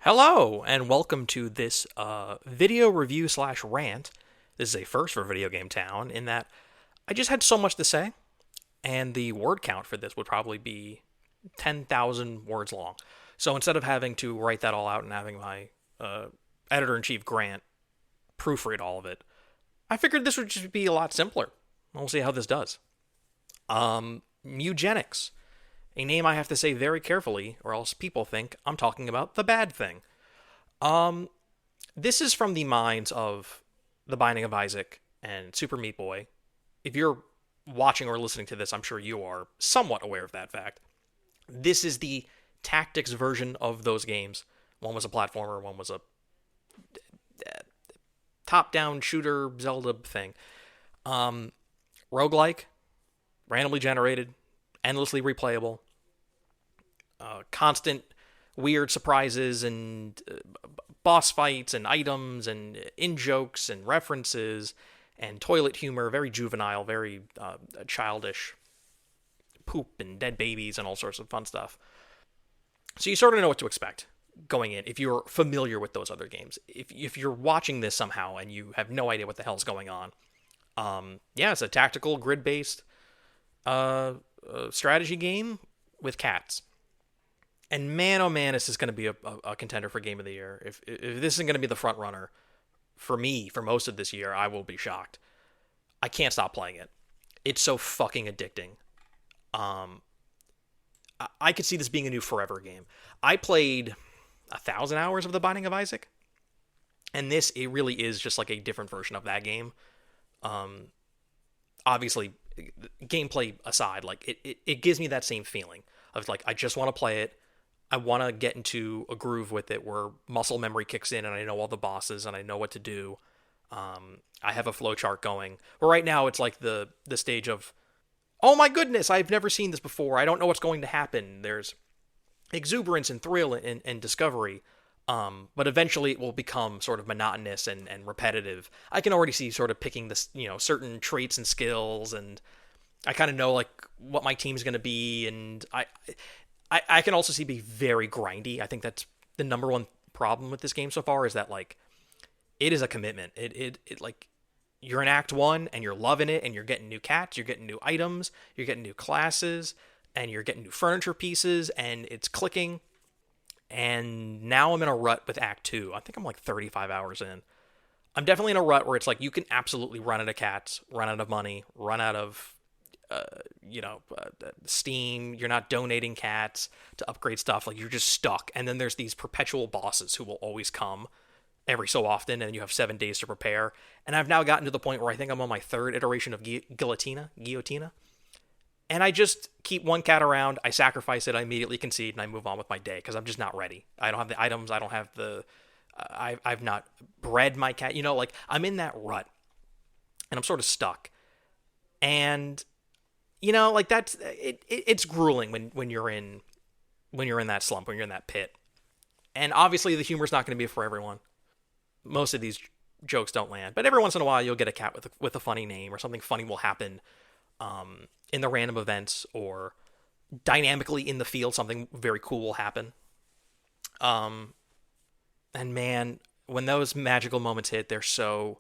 Hello, and welcome to this video review slash rant. This is a first for Video Game Town in that I just had so much to say, and the word count for this would probably be 10,000 words long. So instead of having to write that all out and having my editor in chief, Grant, proofread all of it, I figured this would just be a lot simpler. We'll see how this does. Mewgenics. A name I have to say very carefully, or else people think I'm talking about the bad thing. Um, this is from the minds of The Binding of Isaac and Super Meat Boy. If you're watching or listening to this, I'm sure you are somewhat aware of that fact. This is the tactics version of those games. One was a platformer, one was a top-down shooter Zelda thing. Roguelike, randomly generated, endlessly replayable, constant weird surprises and boss fights and items and in jokes and references and toilet humor, very juvenile, very childish, poop and dead babies and all sorts of fun stuff. So you sort of know what to expect going in if you're familiar with those other games. If you're watching this somehow and you have no idea what the hell's going on, yeah, it's a tactical grid-based strategy game with cats. And man, oh man, is this going to be a contender for Game of the Year. If this isn't going to be the front runner for me for most of this year, I will be shocked. I can't stop playing it. It's so fucking addicting. I could see this being a new forever game. I played 1,000 hours of The Binding of Isaac, and it really is just like a different version of that game. Obviously, gameplay aside, like it gives me that same feeling of like I just want to play it. I want to get into a groove with it where muscle memory kicks in and I know all the bosses and I know what to do. I have a flowchart going. But right now it's like the stage of, oh my goodness, I've never seen this before. I don't know what's going to happen. There's exuberance and thrill and discovery. But eventually it will become sort of monotonous and repetitive. I can already see sort of picking this, certain traits and skills, and I kind of know like what my team's going to be, and I can also see be very grindy. I think that's the number one problem with this game so far is that like it is a commitment. It like you're in Act 1 and you're loving it and you're getting new cats, you're getting new items, you're getting new classes, and you're getting new furniture pieces, and it's clicking. And now I'm in a rut with Act 2. I think I'm like 35 hours in. I'm definitely in a rut where it's like you can absolutely run out of cats, run out of money, run out of Steam. You're not donating cats to upgrade stuff. Like you're just stuck. And then there's these perpetual bosses who will always come every so often, and you have 7 days to prepare. And I've now gotten to the point where I think I'm on my third iteration of Guillotina. And I just keep one cat around, I sacrifice it, I immediately concede, and I move on with my day because I'm just not ready. I don't have the items, I don't have the... I've not bred my cat. Like I'm in that rut, and I'm sort of stuck. And like that's it's grueling when you're in that slump, when you're in that pit. And obviously the humor's not going to be for everyone. Most of these jokes don't land, but every once in a while you'll get a cat with a funny name, or something funny will happen in the random events, or dynamically in the field something very cool will happen. And man, when those magical moments hit, they're so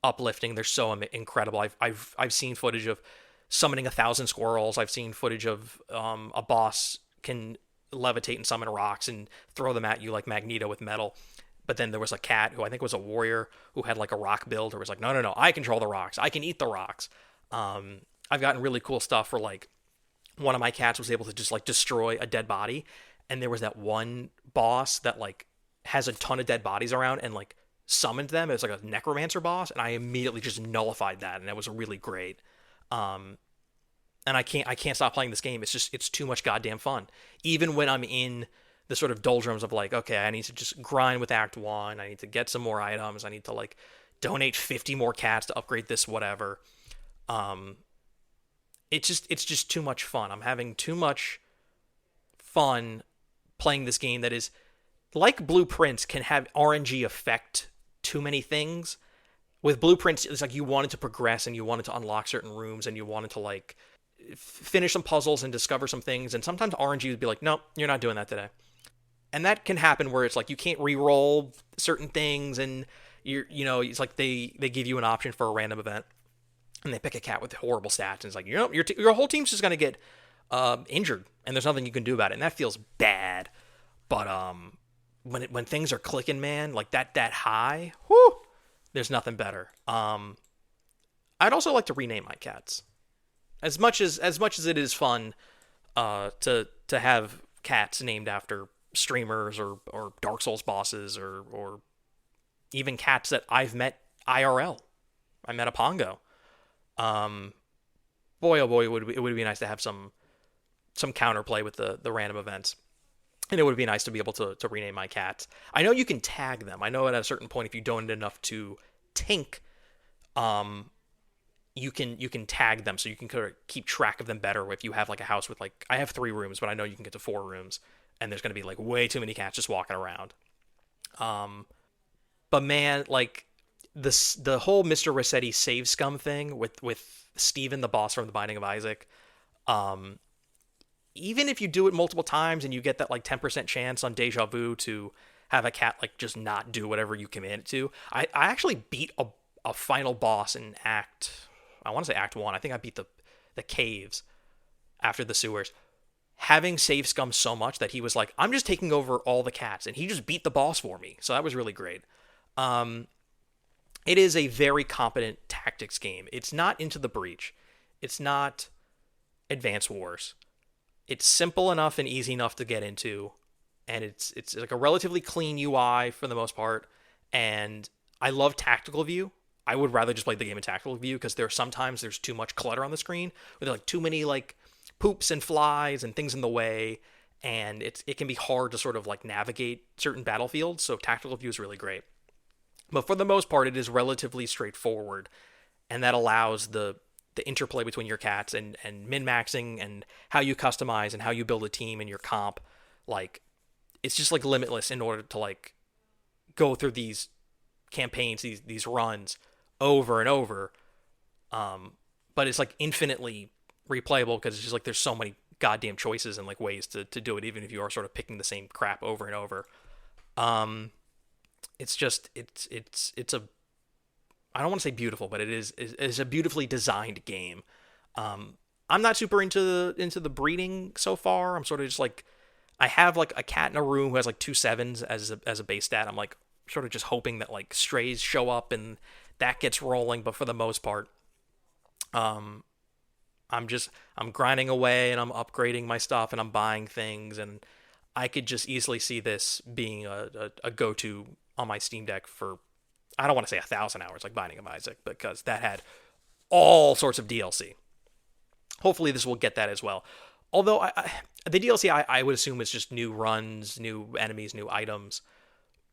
uplifting. They're so incredible. I've seen footage of summoning 1,000 squirrels. I've seen footage of a boss can levitate and summon rocks and throw them at you like Magneto with metal. But then there was a cat who I think was a warrior who had like a rock build, or was like, no, I control the rocks. I can eat the rocks. I've gotten really cool stuff where like one of my cats was able to just like destroy a dead body. And there was that one boss that like has a ton of dead bodies around and like summoned them. It's like a necromancer boss, and I immediately just nullified that, and that was really great. And I can't stop playing this game. It's too much goddamn fun. Even when I'm in the sort of doldrums of like, okay, I need to just grind with Act 1. I need to get some more items. I need to like donate 50 more cats to upgrade this whatever. It's just too much fun. I'm having too much fun playing this game that is like Blueprints can have RNG affect too many things. With Blueprints, it's like you wanted to progress and you wanted to unlock certain rooms and you wanted to like finish some puzzles and discover some things. And sometimes RNG would be like, nope, you're not doing that today. and that can happen where it's like you can't re-roll certain things, and it's like they give you an option for a random event, and they pick a cat with horrible stats, and it's like your whole team's just gonna get injured, and there's nothing you can do about it, and that feels bad. But when things are clicking, man, like that high, whoo, there's nothing better. I'd also like to rename my cats. As much as it is fun to have cats named after streamers or Dark Souls bosses or even cats that I've met IRL. I met a Pongo. Boy oh boy, it would be nice to have some counterplay with the random events. And it would be nice to be able to rename my cats. I know you can tag them. I know at a certain point, if you donate enough to Tink, you can tag them, so you can kind of keep track of them better. If you have like a house with like, I have 3 rooms, but I know you can get to 4 rooms, and there's going to be like way too many cats just walking around. But man, like the whole Mr. Rossetti save scum thing with Steven, the boss from The Binding of Isaac, even if you do it multiple times and you get that like 10% chance on Deja Vu to have a cat like just not do whatever you command it to, I actually beat a final boss in I want to say Act 1. I think I beat the caves after the sewers, having save scum so much that he was like, I'm just taking over all the cats, and he just beat the boss for me. So that was really great. It is a very competent tactics game. It's not Into the Breach. It's not Advance Wars. It's simple enough and easy enough to get into, and it's like a relatively clean UI for the most part, and I love tactical view. I would rather just play the game in tactical view because sometimes there's too much clutter on the screen, with like too many like poops and flies and things in the way, and it can be hard to sort of like navigate certain battlefields, so tactical view is really great. But for the most part, it is relatively straightforward, and that allows the interplay between your cats and min-maxing and how you customize and how you build a team and your comp. Like, it's just like limitless in order to like go through these campaigns, these runs over and over. But it's like infinitely replayable because it's just like there's so many goddamn choices and like ways to do it, even if you are sort of picking the same crap over and over. It's a, I don't want to say beautiful, but it's a beautifully designed game. I'm not super into the breeding so far. I'm sort of just like, I have like a cat in a room who has like 2 7s as a base stat. I'm like sort of just hoping that like strays show up and that gets rolling. But for the most part, I'm grinding away and I'm upgrading my stuff and I'm buying things, and I could just easily see this being a go-to on my Steam Deck for, I don't want to say 1,000 hours like Binding of Isaac, because that had all sorts of DLC. Hopefully this will get that as well. Although the DLC I would assume is just new runs, new enemies, new items.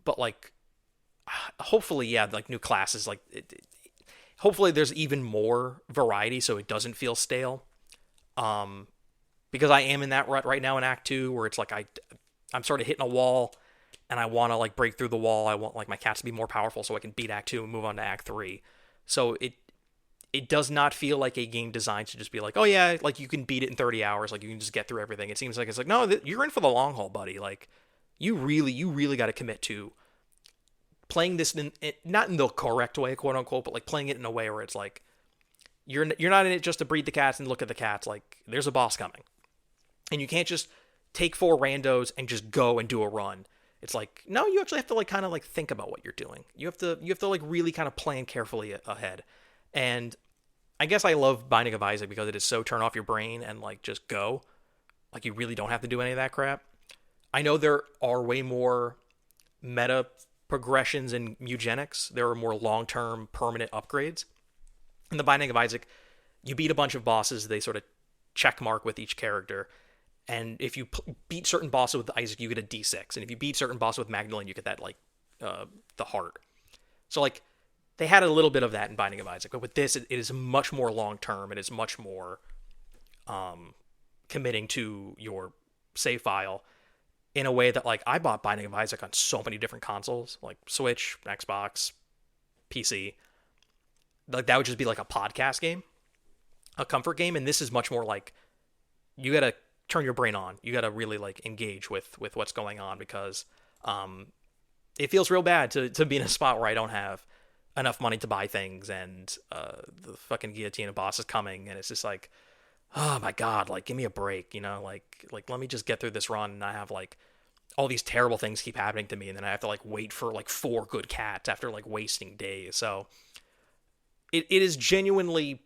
But like, hopefully, yeah, like new classes. Like, hopefully there's even more variety so it doesn't feel stale. Because I am in that rut right now in Act 2 where it's like I'm sort of hitting a wall, and I want to like break through the wall. I want like my cats to be more powerful so I can beat Act 2 and move on to Act 3. So it does not feel like a game designed to just be like, oh yeah, like you can beat it in 30 hours, like you can just get through everything. It seems like it's like, no, you're in for the long haul, buddy. Like you really got to commit to playing this not in the correct way, quote unquote, but like playing it in a way where it's like you're not in it just to breed the cats and look at the cats. Like there's a boss coming, and you can't just take 4 randos and just go and do a run. It's like, no, you actually have to like kind of like think about what you're doing. You have to like really kind of plan carefully ahead. And I guess I love Binding of Isaac because it is so turn off your brain and like just go. Like you really don't have to do any of that crap. I know there are way more meta progressions in Mewgenics. There are more long-term permanent upgrades. In the Binding of Isaac, you beat a bunch of bosses, they sort of check mark with each character. And if you beat certain bosses with Isaac, you get a D6. And if you beat certain bosses with Magdalene, you get that, like, the heart. So, like, they had a little bit of that in Binding of Isaac. But with this, it is much more long-term. It is much more committing to your save file in a way that, like, I bought Binding of Isaac on so many different consoles. Like, Switch, Xbox, PC. Like, that would just be, like, a podcast game. A comfort game. And this is much more like, you gotta turn your brain on. You got to really like engage with what's going on because it feels real bad to be in a spot where I don't have enough money to buy things, and the fucking guillotine boss is coming, and it's just like, oh my god, like give me a break, like let me just get through this run, and I have like all these terrible things keep happening to me, and then I have to like wait for like 4 good cats after like wasting days. So it is genuinely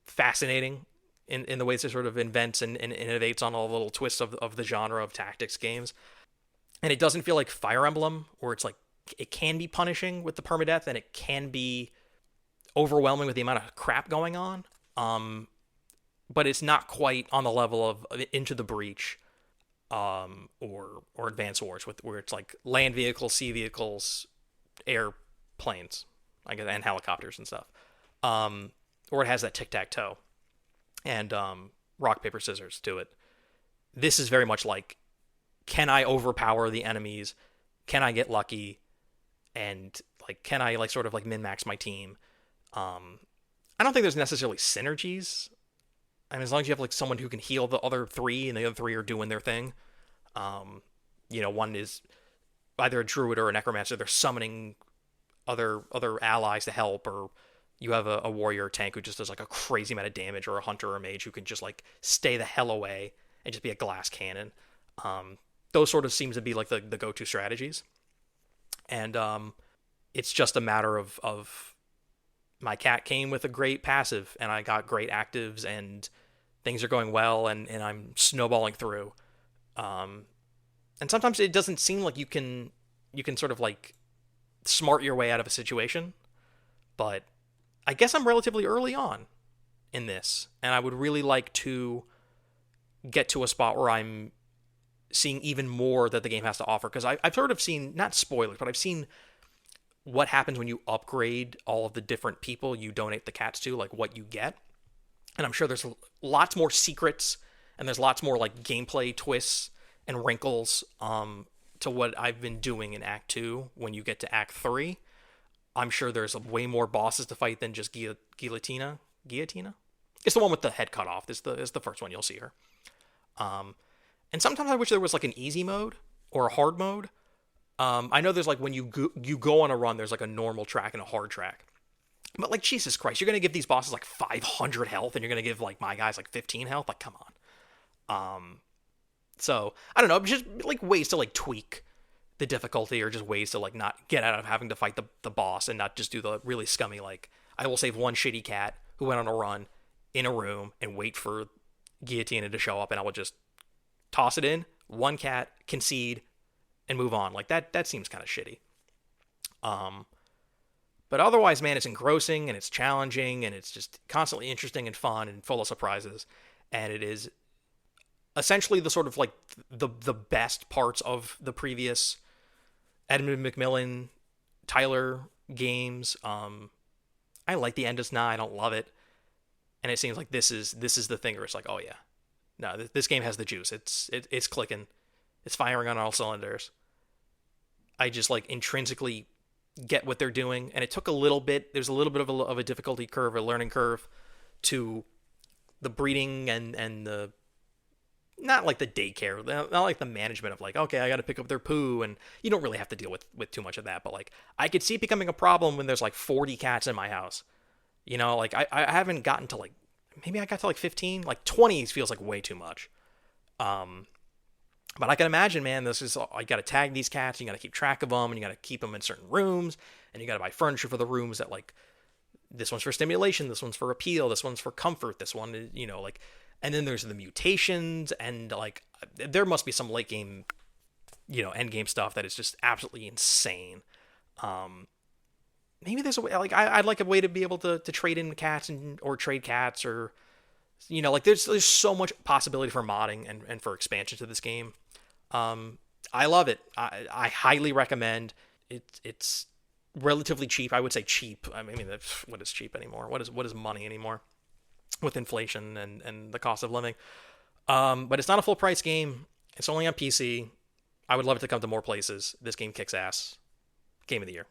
fascinating in the ways it sort of invents and innovates on all the little twists of the genre of tactics games. And it doesn't feel like Fire Emblem, where it's like it can be punishing with the permadeath and it can be overwhelming with the amount of crap going on. But it's not quite on the level of Into the Breach, or Advance Wars, where it's like land vehicles, sea vehicles, airplanes, I guess, and helicopters and stuff. Or it has that tic tac toe and rock paper scissors to it. This is very much like, can I overpower the enemies? Can I get lucky? And like, can I like sort of like min max my team? I don't think there's necessarily synergies. I mean, as long as you have like someone who can heal the other 3 and the other 3 are doing their thing. One is either a druid or a necromancer. They're summoning other allies to help, or you have a warrior or tank who just does like a crazy amount of damage, or a hunter or a mage who can just like stay the hell away and just be a glass cannon. Those sort of seems to be like the go-to strategies. And it's just a matter of my cat came with a great passive, and I got great actives, and things are going well, and I'm snowballing through. And sometimes it doesn't seem like you can sort of like smart your way out of a situation, but I guess I'm relatively early on in this, and I would really like to get to a spot where I'm seeing even more that the game has to offer, because I've sort of seen, not spoilers, but I've seen what happens when you upgrade all of the different people you donate the cats to, like what you get. And I'm sure there's lots more secrets, and there's lots more like gameplay twists and wrinkles to what I've been doing in Act 2 when you get to Act 3. I'm sure there's way more bosses to fight than just Guillotina. Guillotina? It's the one with the head cut off. It's the first one you'll see her. And sometimes I wish there was like an easy mode or a hard mode. I know there's like when you go on a run, there's like a normal track and a hard track. But like, Jesus Christ, you're going to give these bosses like 500 health, and you're going to give like my guys like 15 health? Like, come on. So, I don't know, just like ways to like tweak the difficulty, or just ways to like not get out of having to fight the boss, and not just do the really scummy, like, I will save one shitty cat who went on a run in a room and wait for Guillotina to show up, and I will just toss it in, one cat, concede, and move on. Like, that seems kind of shitty. But otherwise, man, it's engrossing, and it's challenging, and it's just constantly interesting and fun and full of surprises. And it is essentially the sort of like the best parts of the previous Edmund McMillan, Tyler games. I like the Endless Nah. I don't love it. And it seems like this is the thing where it's like, oh yeah, no, this game has the juice. It's clicking. It's firing on all cylinders. I just like intrinsically get what they're doing, and it took a little bit. There's a little bit of a difficulty curve, a learning curve, to the breeding and the, not like the daycare, not like the management of like, okay, I got to pick up their poo, and you don't really have to deal with too much of that. But like, I could see it becoming a problem when there's like 40 cats in my house. Like I haven't gotten to like, maybe I got to like 15, like 20 feels like way too much. But I can imagine, man, this is, you got to tag these cats, you got to keep track of them, and you got to keep them in certain rooms, and you got to buy furniture for the rooms that, like, this one's for stimulation, this one's for appeal, this one's for comfort, this one is, like, and then there's the mutations, and like, there must be some late game, end game stuff that is just absolutely insane. Maybe there's a way, like, I'd like a way to be able to trade in cats or trade cats, or, like, there's so much possibility for modding and for expansion to this game. I love it. I highly recommend it. It's relatively cheap. I would say cheap. I mean, what is cheap anymore? What is money anymore with inflation and the cost of living? But it's not a full price game. It's only on PC. I would love it to come to more places. This game kicks ass. Game of the year.